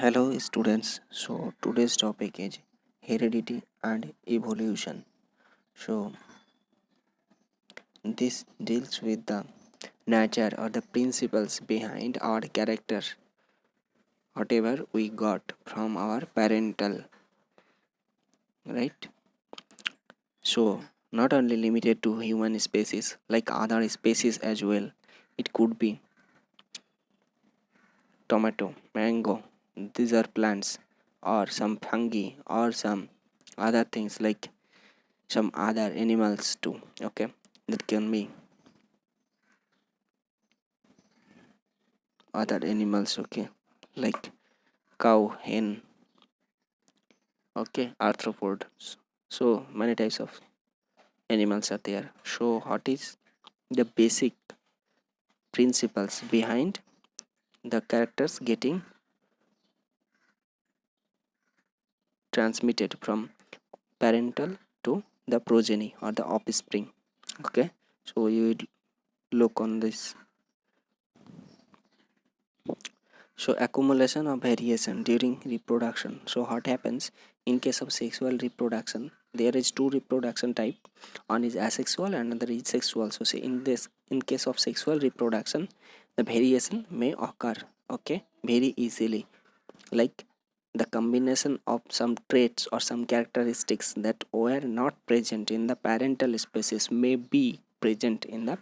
Hello students. So today's topic is heredity and evolution. So this deals with the nature or the principles behind our character, whatever we got from our parental, right? So not only limited to human species, like other species as well. It could be tomato, mango. These are plants or some fungi or some other things like some other animals too, okay, that can be other animals, okay, like cow, hen, okay, arthropods. So many types of animals are there. So what is the basic principles behind the characters getting transmitted from parental to the progeny or the offspring, okay? So you will look on this. So accumulation of variation during reproduction. So what happens in case of sexual reproduction? There is two reproduction type. One is asexual and another is sexual. So say in case of sexual reproduction, the variation may occur, okay, very easily. Like the combination of some traits or some characteristics that were not present in the parental species may be present in the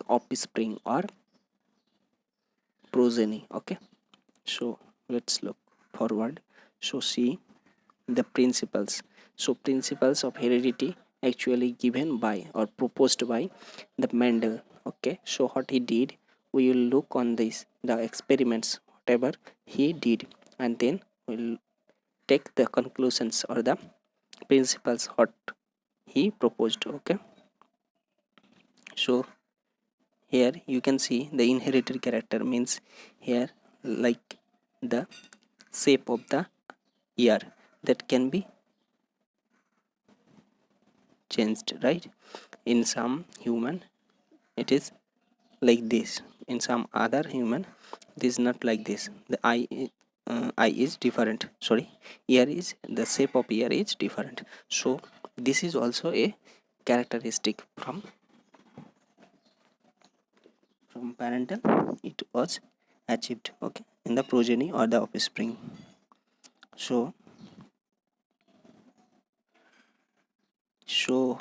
offspring or progeny, okay. So let's look forward. So see the principles. So principles of heredity actually given by or proposed by the Mendel, okay. So what he did, we will look on this the experiments whatever he did, and then we'll take the conclusions or the principles what he proposed, okay. So here you can see the inherited character means here like the shape of the ear that can be changed, right? In some human it is like this, in some other human it is not like this. The eye is different, sorry, ear is the shape of ear is different. So this is also a characteristic from parental, it was achieved, okay, in the progeny or the offspring. So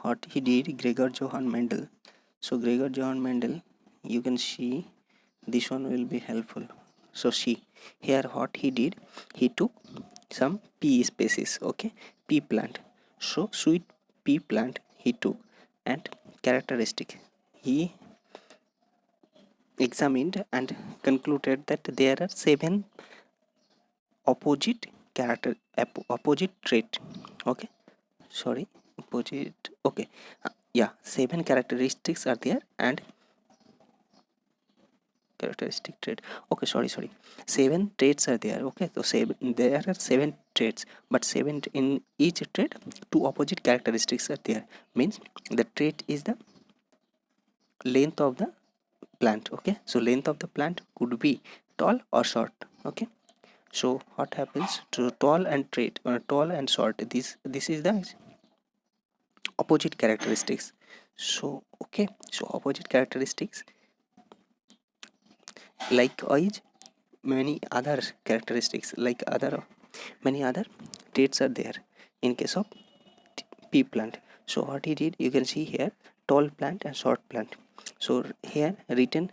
what he did, Gregor Johann Mendel. So Gregor Johann Mendel, you can see this one will be helpful. So see here what he did, he took some pea species, okay, pea plant. So sweet pea plant he took, and characteristic he examined and concluded that there are seven opposite opposite trait, okay, sorry, opposite, okay, yeah, seven characteristics are there, and characteristic trait, okay, sorry, seven traits are there, okay. So there are seven traits, but seven in each trait two opposite characteristics are there, means the trait is the length of the plant, okay. So length of the plant could be tall or short, okay. So what happens to tall and trait or tall and short, this is the opposite characteristics. So okay, so opposite characteristics likewise many other characteristics like other many other traits are there in case of pea plant. So what he did, you can see here tall plant and short plant. So here written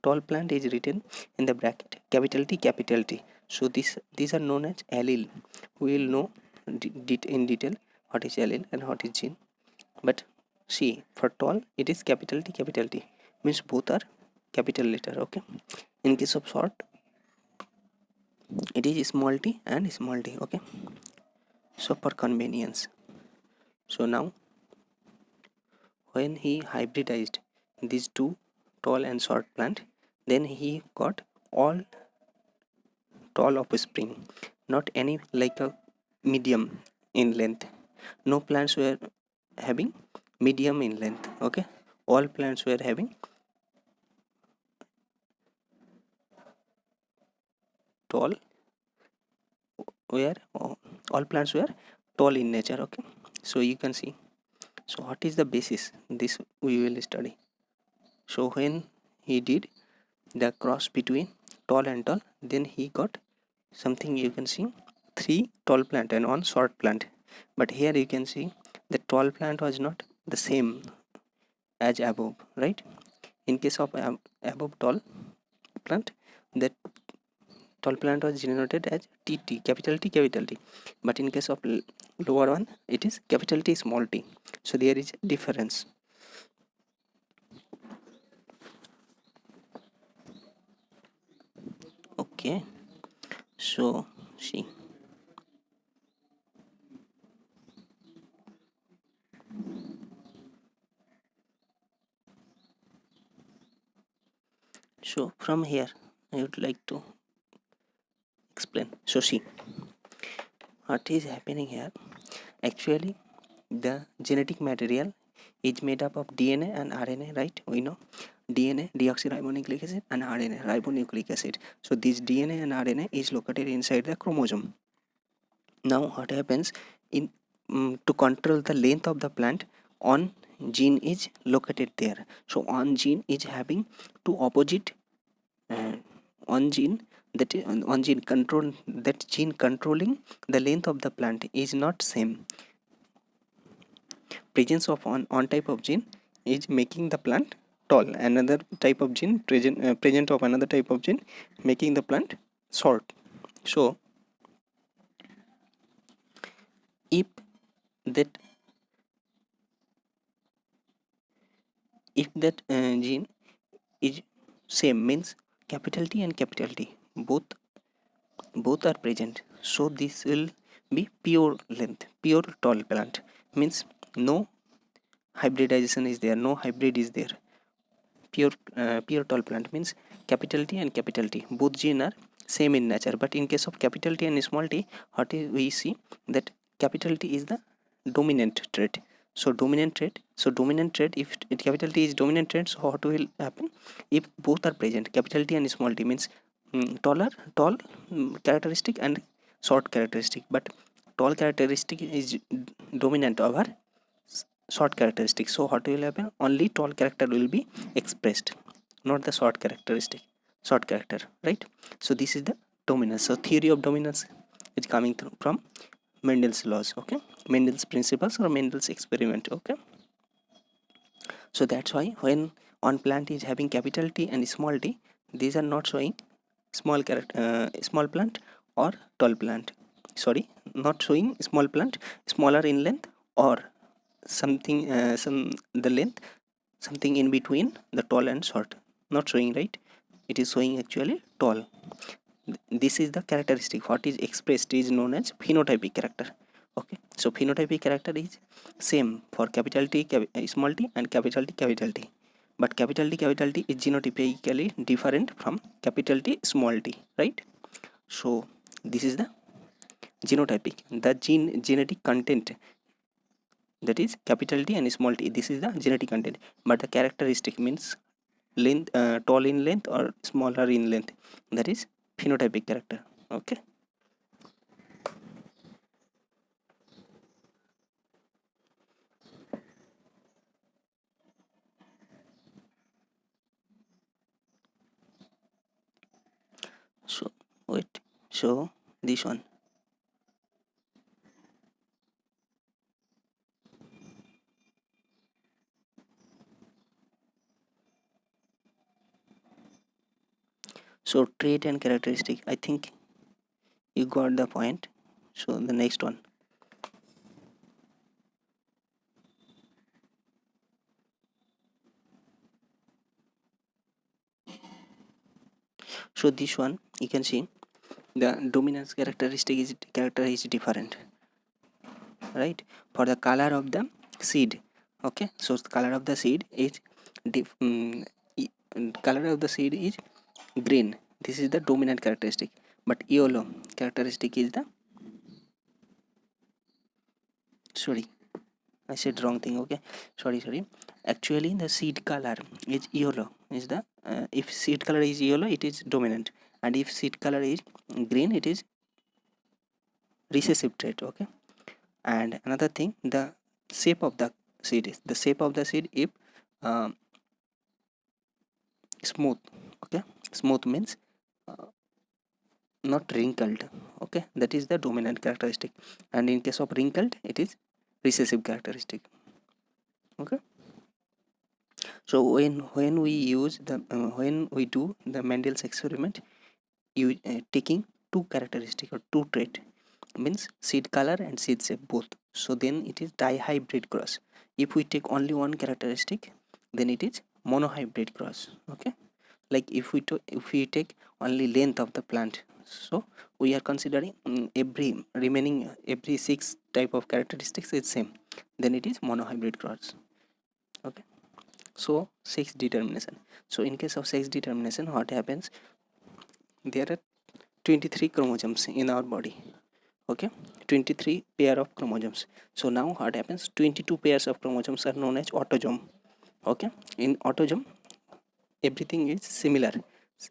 tall plant is written in the bracket capital T capital T. So these are known as allele. We will know in detail what is allele and what is gene, but see for tall it is capital T means both are capital letter, okay. In case of short it is small t and small t, okay. So for convenience, so now when he hybridized these two tall and short plant, then he got all tall offspring, not any like a medium in length. No plants were having medium in length, okay. All plants were having tall were all plants were tall in nature. Okay, so you can see. So what is the basis? This we will study. So when he did the cross between tall and tall, then he got something. You can see 3 tall plant and 1 short plant, but here you can see the tall plant was not the same as above, right? In case of above tall plant, that tall plant was denoted as TT, capital T, capital T. But in case of lower one, it is capital T, small t. So there is a difference. Okay, so see. So from here, I would like to explain. So see, what is happening here? Actually, the genetic material is made up of DNA and RNA, right? We know DNA, deoxyribonucleic acid, and RNA, ribonucleic acid. So this DNA and RNA is located inside the chromosome. Now what happens in to control the length of the plant, on gene is located there. So on gene is having two opposite uh, on gene, that is on gene control, that gene controlling the length of the plant is not same. Presence of on type of gene is making the plant tall, another type of gene present of another type of gene making the plant short. So if that gene is same, means capital T and capital T both are present, so this will be pure length, pure tall plant, means no hybridization is there, no hybrid is there. Pure tall plant means capital T and capital T both gene are same in nature. But in case of capital T and small t, what is we see that capital T is the dominant trait. So dominant trait, if capital T is dominant trait, so what will happen if both are present, capital T and small t, means tall characteristic and short characteristic, but tall characteristic is dominant over short characteristic. So what will happen, only tall character will be expressed, not the short characteristic, short character, right? So this is the dominance. So theory of dominance is coming through from Mendel's laws. Okay, Mendel's principles or Mendel's experiment. Okay, so that's why when on plant is having capital T and small t, these are not showing small plant or tall plant, sorry, not showing small plant smaller in length, or something the length something in between the tall and short, not showing, right? It is showing actually tall. This is the characteristic, what is expressed is known as phenotypic character. Okay, so phenotypic character is same for capital T, small t, and capital T, capital T, but capital T is genotypically different from capital T, small t, right? So this is the genotypic, the genetic content, that is capital T and small t, this is the genetic content. But the characteristic means length, tall in length or smaller in length, that is phenotypic character. Okay, so wait, so this one. So trait and characteristic, I think you got the point. So the next one. So this one you can see the dominance character is different, right? For the color of the seed. Okay, so the color of the seed is color of the seed is green, this is the dominant characteristic. But yellow characteristic is the, sorry, I said wrong thing. Okay, sorry, actually the seed color is yellow, is the if seed color is yellow it is dominant, and if seed color is green it is recessive trait. Okay, and another thing, the shape of the seed is the shape of the seed. If um, smooth, okay, smooth means not wrinkled. Okay, that is the dominant characteristic, and in case of wrinkled, it is recessive characteristic. Okay, so when we use the when we do the Mendel's experiment, you taking two characteristic or two trait, means seed color and seed shape both, so then it is dihybrid cross. If we take only one characteristic, then it is monohybrid cross. Okay, like if we take only length of the plant, so we are considering every remaining every six type of characteristics is same, then it is monohybrid cross. Okay, so sex determination. So in case of sex determination, what happens, there are 23 chromosomes in our body. Okay, 23 pair of chromosomes. So now what happens, 22 pairs of chromosomes are known as autosome. Okay, in autosome everything is similar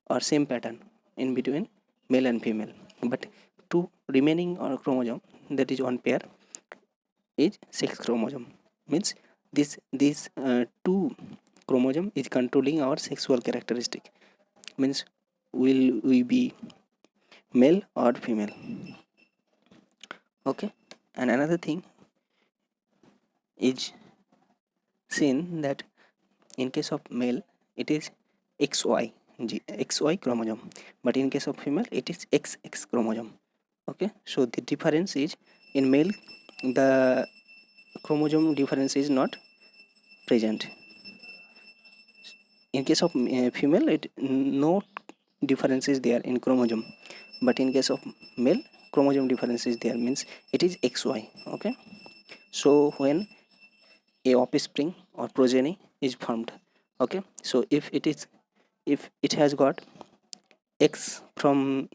or same pattern in between male and female, but two remaining or chromosome, that is one pair, is sex chromosome. Means this two chromosome is controlling our sexual characteristic. Means will we be male or female. Okay, and another thing is seen that in case of male it is XY chromosome, but in case of female it is XX chromosome. Okay, so the difference is, in male the chromosome difference is not present. In case of female, it no difference is there in chromosome, but in case of male, chromosome difference is there, means it is XY. Okay, so when a offspring or progeny is formed, okay, so if it has got X from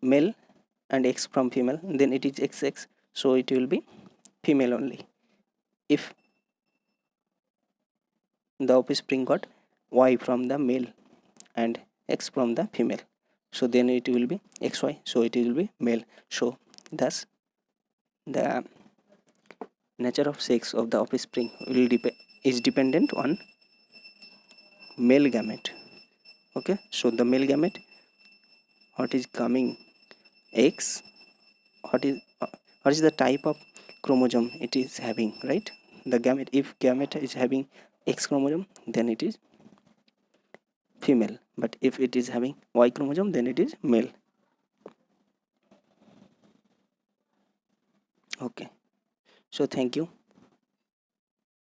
male and X from female, then it is XX, so it will be female only. If the offspring got Y from the male and X from the female, so then it will be XY, so it will be male. So thus the nature of sex of the offspring will is dependent on male gamete. Okay, so the male gamete, what is coming X, what is what is the type of chromosome it is having, right? The gamete, if gamete is having X chromosome, then it is female, but if it is having Y chromosome, then it is male. Okay, so thank you.